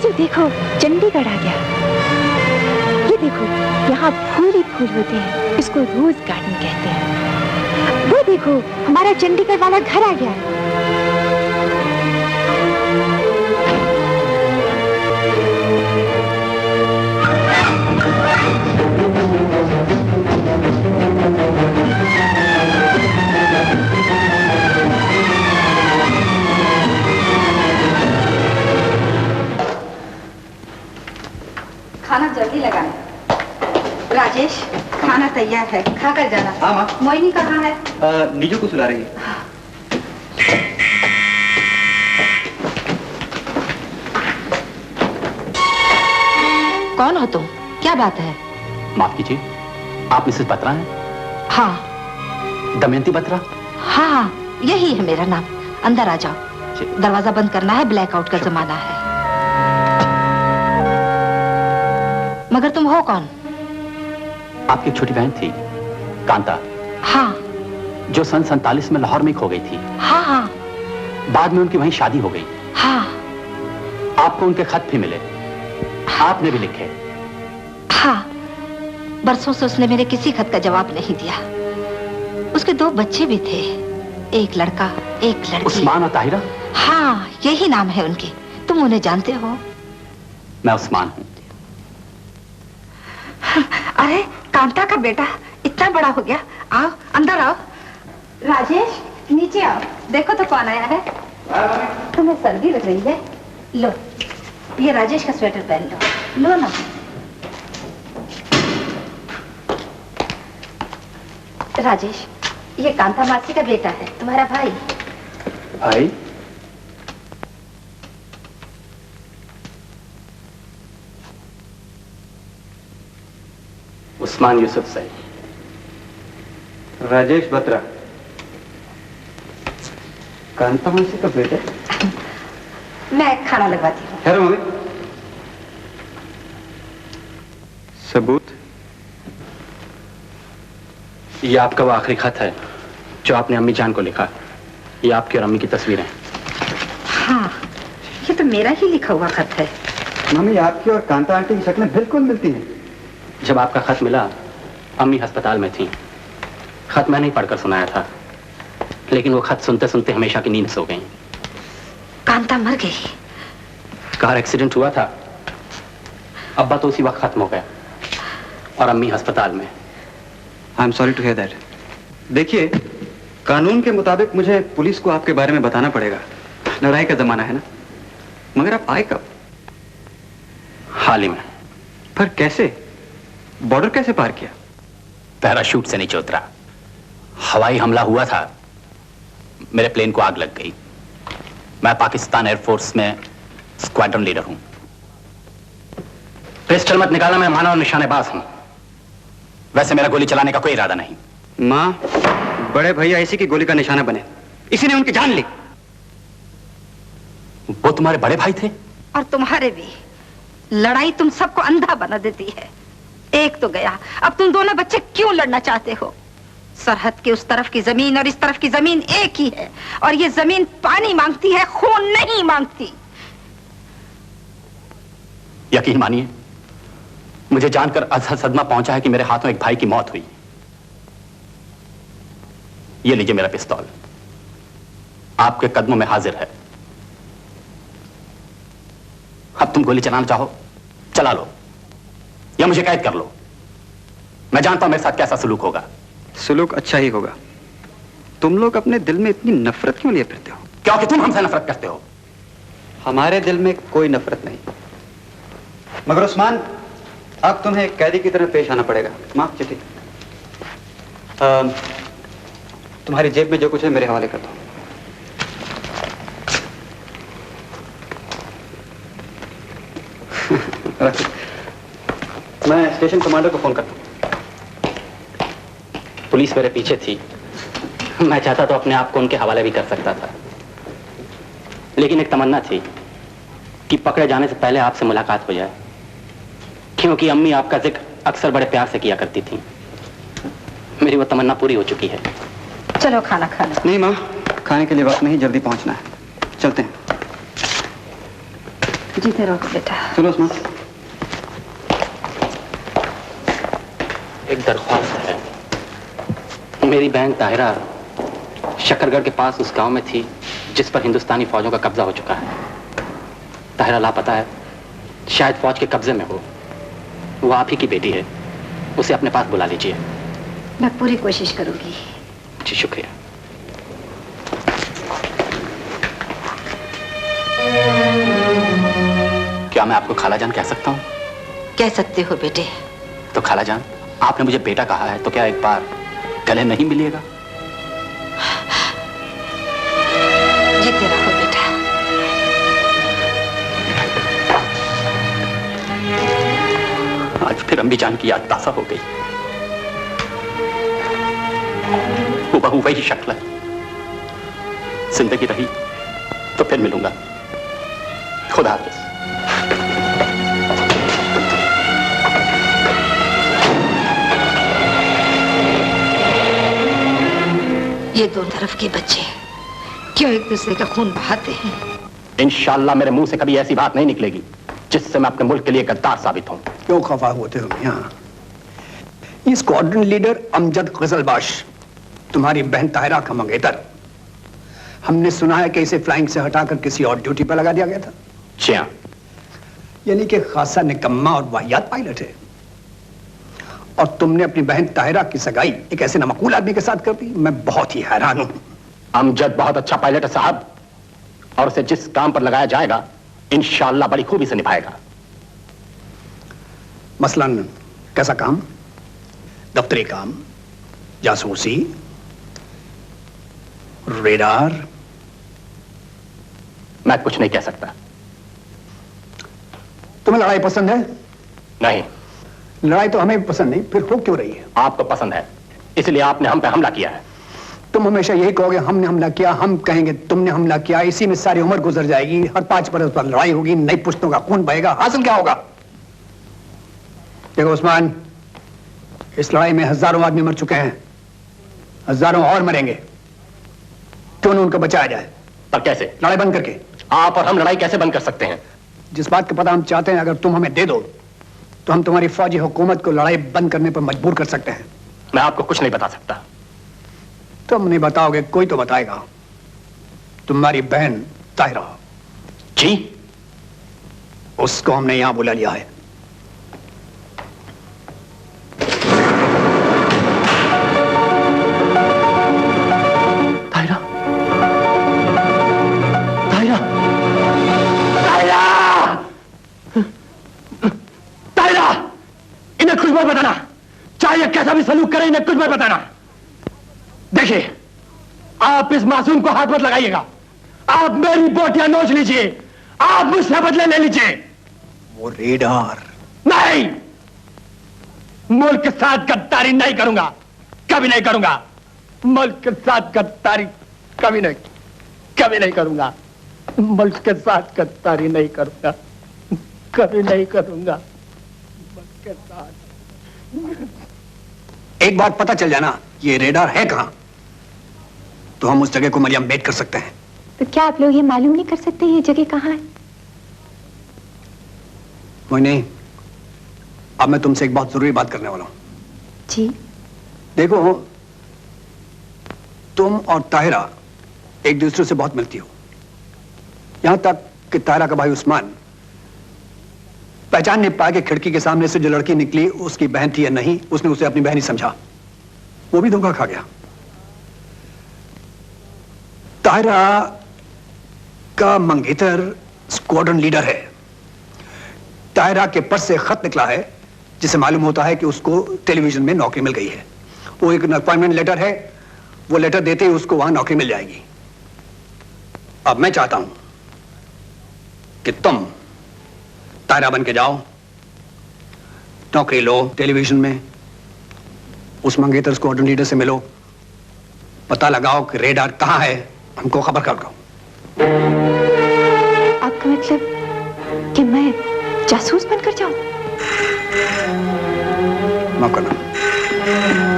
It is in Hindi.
जीजू देखो, चंडीगढ़ आ गया। ये देखो, यहाँ फूल ही फूल होते हैं, इसको रोज गार्डन कहते हैं। वो देखो, हमारा चंडीगढ़ वाला घर आ गया। खाना जल्दी लगाना। राजेश, खाना तैयार है, खा कर जाना। हाँ माँ। मोहिनी कहाँ है? नीजू को सुला रही है। कौन हो तुम? क्या बात है? माफ कीजिए, आप मिसेस बत्रा हैं? हाँ। दमयंती बत्रा? हाँ, यही है मेरा नाम। अंदर आ जाओ, दरवाजा बंद करना है, ब्लैकआउट का जमाना है। मगर तुम हो कौन? आपकी एक छोटी बहन थी, कांता। हाँ। जो सन 47 में लाहौर में खो गई थी। हाँ हाँ। बाद में उनकी वहीं शादी हो गई। हाँ। आपको उनके खत भी मिले, आपने भी लिखे। हाँ, बरसों से उसने मेरे किसी खत का जवाब नहीं दिया। उसके 2 बच्चे भी थे, एक लड़का एक लड़की। उस्मान और ताहिरा? हाँ, यही नाम है उनके। तुम उन्हें जानते हो? मैं उस्मान हूँ। अरे, कांता का बेटा इतना बड़ा हो गया। आओ, अंदर आओ। राजेश, नीचे आओ, देखो तो कौन आया है। तुम्हें सर्दी लग रही है? लो, ये राजेश का स्वेटर पहन लो। लो ना। राजेश, ये कांता मासी का बेटा है, तुम्हारा भाई। भाई? उस्मान यूसुफ सैयद। राजेश बत्रा, कांता मासी का बेटा। मैं खाना लगवाती हूँ। ठहरो मम्मी। सबूत? ये आपका वो आखिरी खत है जो आपने अम्मी जान को लिखा। ये आपकी और अम्मी की तस्वीरें। हाँ, ये तो मेरा ही लिखा हुआ खत है। मम्मी, आपकी और कांता आंटी की शक्लें बिल्कुल मिलती हैं। जब आपका खत मिला, अम्मी अस्पताल में थी। खत मैंने ही पढ़कर सुनाया था, लेकिन वो खत सुनते सुनते हमेशा की नींद सो गई। कांता मर गई। कार एक्सीडेंट हुआ था, अब्बा तो उसी वक्त खत्म हो गया और अम्मी अस्पताल में। I am sorry to hear that. देखिए, कानून के मुताबिक मुझे पुलिस को आपके बारे में बताना पड़ेगा। लड़ाई का जमाना है ना। मगर आप आए कब? हाल ही में। पर कैसे? बॉर्डर कैसे पार किया? पैराशूट से नीचे उतरा। हवाई हमला हुआ था, मेरे प्लेन को आग लग गई। मैं पाकिस्तान एयरफोर्स में स्क्वाड्रन लीडर हूं। पिस्टल मत निकालना, मैं मानव निशानेबाज हूं। वैसे मेरा गोली चलाने का कोई इरादा नहीं। माँ, बड़े भैया इसी की गोली का निशाना बने। इसी ने उनकी जान ली। वो तुम्हारे बड़े भाई थे? और तुम्हारे भी। लड़ाई तुम सबको अंधा बना देती है। एक तो गया, अब तुम दोनों बच्चे क्यों लड़ना चाहते हो? सरहद के उस तरफ की जमीन और इस तरफ की जमीन एक ही है, और ये जमीन पानी मांगती है, खून नहीं मांगती। यकीन मानिए, मुझे जानकर अजहर सदमा पहुंचा है कि मेरे हाथों एक भाई की मौत हुई। ये लीजिए मेरा पिस्तौल, आपके कदमों में हाजिर है। अब तुम गोली चलाना चाहो, चला लो, या मुझे कैद कर लो। मैं जानता हूं मेरे साथ कैसा सलूक होगा। सलूक अच्छा ही होगा। तुम लोग अपने दिल में इतनी नफरत क्यों लिए फिरते हो? क्योंकि तुम हमसे नफरत करते हो। हमारे दिल में कोई नफरत नहीं। मगर उस्मान, अब तुम्हें एक कैदी की तरह पेश आना पड़ेगा। माफ चिट्ठी। तुम्हारी जेब में जो कुछ है मेरे हवाले कर दो। मैं स्टेशन कमांडर को फोन करता हूं। पुलिस मेरे पीछे थी, मैं चाहता तो अपने आप को उनके हवाले भी कर सकता था, लेकिन एक तमन्ना थी कि पकड़े जाने से पहले आपसे मुलाकात हो जाए, क्योंकि अम्मी आपका जिक्र अक्सर बड़े प्यार से किया करती थी। मेरी वो तमन्ना पूरी हो चुकी है। चलो खाना खा लो। नहीं माँ, खाने के लिए वक्त नहीं, जल्दी पहुंचना है। चलते हैं। जीते रहो बेटा। चलो उस्मान। एक दरख्वास्त है। मेरी बहन ताहिरा शकरगढ़ के पास उस गांव में थी जिस पर हिंदुस्तानी फौजों का कब्जा हो चुका है। ताहिरा लापता है, शायद फौज के कब्जे में हो। वो आप ही की बेटी है, उसे अपने पास बुला लीजिए। मैं पूरी कोशिश करूंगी। जी शुक्रिया। क्या मैं आपको खालाजान कह सकता हूँ? कह सकते हो बेटे। तो खालाजान, आपने मुझे बेटा कहा है, तो क्या एक बार गले नहीं मिलिएगा? जीते रहो बेटा। आज फिर अम्मी जान की याद ताजा हो गई। हुबहू वही शक्ल है। जिंदगी रही तो फिर मिलूंगा। खुदा हाफिज। ये दो तरफ के बच्चे क्यों एक दूसरे का खून बहाते हैं? इंशाअल्लाह मेरे मुंह से कभी ऐसी बात नहीं निकलेगी जिससे मैं अपने मुल्क के लिए गद्दार साबित हूं। क्यों खफा होते हो यहाँ? ये स्क्वाड्रन लीडर अमजद गजलबाश, तुम्हारी बहन ताहिरा का मंगेतर, हमने सुना है कि इसे फ्लाइंग से हटाकर किसी और ड्यूटी पर लगा दिया गया था। जी हाँ। यानी कि खासा निकम्मा और वाहियात पायलट है। और तुमने अपनी बहन ताहिरा की सगाई एक ऐसे नमकूल आदमी के साथ कर दी। मैं बहुत ही हैरान हूं। अमजद बहुत अच्छा पायलट है साहब, और उसे जिस काम पर लगाया जाएगा इंशाअल्लाह बड़ी खूबी से निभाएगा। मसलन कैसा काम? दफ्तरी काम, जासूसी, रेडार? मैं कुछ नहीं कह सकता। तुम्हें लड़ाई पसंद है? नहीं। लड़ाई तो हमें भी पसंद नहीं, फिर हो क्यों रही है? आपको पसंद है, इसलिए आपने हम पे हमला किया है। तुम हमेशा यही कहोगे हमने हमला किया, हम कहेंगे तुमने हमला किया। इसी में सारी उम्र गुजर जाएगी। हर 5 बरस पर लड़ाई होगी, नई पुश्तों का खून बहेगा। हासिल क्या होगा? देखो उस्मान, इस लड़ाई में हजारों आदमी मर चुके हैं, हजारों और मरेंगे। क्यों न उनको बचाया जाए? पर कैसे? लड़ाई बंद करके। आप और हम लड़ाई कैसे बंद कर सकते हैं? जिस बात का पता हम चाहते हैं अगर तुम हमें दे दो तो हम तुम्हारी फौजी हुकूमत को लड़ाई बंद करने पर मजबूर कर सकते हैं। मैं आपको कुछ नहीं बता सकता। तुम नहीं बताओगे, कोई तो बताएगा। तुम्हारी बहन ताहिरा। जी? उसको हमने यहां बुला लिया है। ताहिरा, ताहिरा, ताहिरा, ताहिरा! इन्हें कुछ मत बताना, चाहे कैसा भी सलूक करे, इन्हें कुछ मत बताना। देखिए, आप इस मासूम को हाथ मत लगाइएगा। आप मेरी बोटियां नोच लीजिए, आप मुझसे बदले ले लीजिए। वो रेडार। नहीं, मुल्क के साथ गद्दारी नहीं करूंगा, कभी नहीं करूंगा। मुल्क के साथ गद्दारी कभी नहीं करूंगा। मुल्क के साथ गद्दारी नहीं करूंगा, कभी नहीं करूंगा। मुल्क के साथ। एक बात पता चल जाना, ये रेडार है कहां, तो हम उस जगह को मरियम बेद कर सकते हैं। तो क्या आप लोग ये मालूम नहीं कर सकते ये जगह कहाँ है? कोई नहीं, अब मैं तुमसे एक बहुत जरूरी बात करने वाला हूं। जी। देखो, तुम और ताहिरा एक दूसरे से बहुत मिलती हो, यहां तक कि ताहिरा का भाई उस्मान पहचान नहीं पाया कि खिड़की के सामने से जो लड़की निकली उसकी बहन थी या नहीं। उसने उसे अपनी बहन ही समझा, वो भी धोखा खा गया। ताहिरा का मंगेतर स्क्वाड्रन लीडर है। ताहिरा के पर्स से खत निकला है जिसे मालूम होता है कि उसको टेलीविजन में नौकरी मिल गई है। वो एक अपॉइंटमेंट लेटर है, वो लेटर देते ही उसको वहां नौकरी मिल जाएगी। अब मैं चाहता हूं कि तुम ताहिरा बन के जाओ, नौकरी लो टेलीविजन में, उस मंगेतर स्क्वाड्रन लीडर से मिलो, पता लगाओ कि रेडार कहां है, हमको खबर कर दो। आपका मतलब कि मैं जासूस बनकर जाऊं? माफ करना।